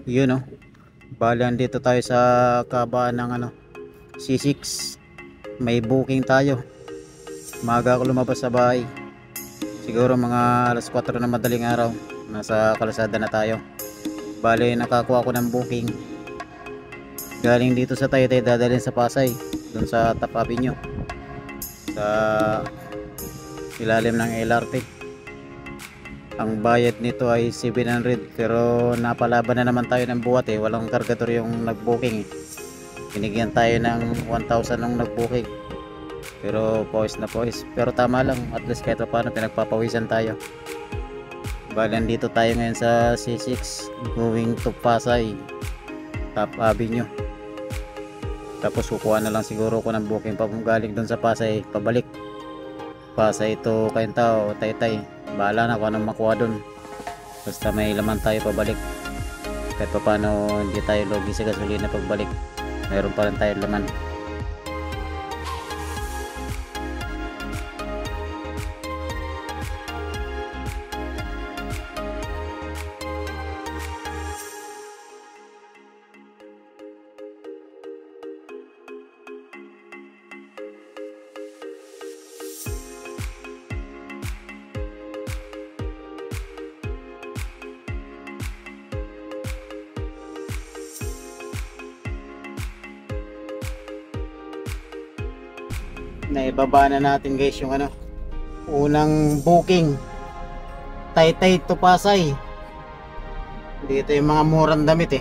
Yun oh. Bali andito tayo sa kabaan ng C6. May booking tayo. Maaga ako lumabas sa bahay. Siguro mga alas 4 na madaling araw. Nasa kalsada na tayo. Bali nakakuha ko ng booking. Galing dito sa Taytay, dadalhin sa Pasay. Dun sa Top Avenue. Sa ilalim ng LRT. Ang bayad nito ay 700, pero napalaban na naman tayo ng buwat walang kargador yung nag-booking binigyan tayo ng 1,000 nung nag-booking, pero pawis na pawis, pero tama lang, at least kahit paano pinagpapawisan tayo. Bali dito tayo ngayon sa C6 going to Pasay Top Avenue. Tapos kukuha na lang siguro ko ng booking galing doon sa Pasay pabalik. Pasay to Cainta o Taytay, bahala na kung anong makuha dun, basta may laman tayo pabalik. Kahit pa paano hindi tayo logi sa gasolina pagbalik, mayroon pa rin tayo laman. Naibaba na natin guys yung unang booking, Taytay to Pasay. Dito yung mga murang damit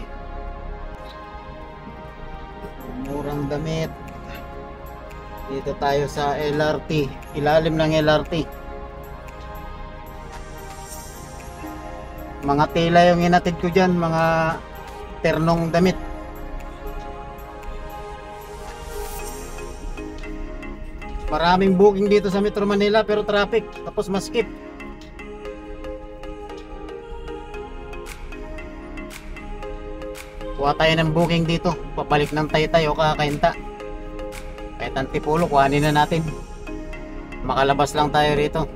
murang damit. Dito tayo sa LRT, ilalim ng LRT. Mga tela yung inatid ko dyan, mga ternong damit. Maraming booking dito sa Metro Manila pero traffic, tapos maskip. Kuha tayo ng booking dito, papalik ng Taytay o Cainta. Kahit Antipolo, kuhanin na natin. Makalabas lang tayo rito.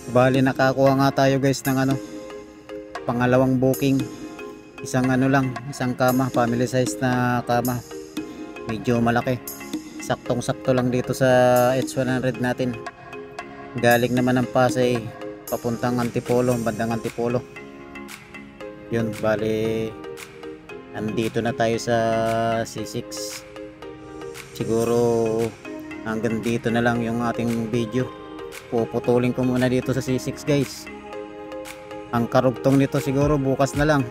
Bali nakakuha nga tayo guys ng pangalawang booking. Isang lang, isang kama, family size na kama. Medyo malaki. Saktong sakto lang dito sa H100 natin. Galing naman ng Pasay papuntang Antipolo, bandang Antipolo. Yun, bali andito na tayo sa C6. Siguro hanggang dito na lang yung ating video. Puputulin ko muna dito sa C6 guys. Ang karugtong nito siguro bukas na lang.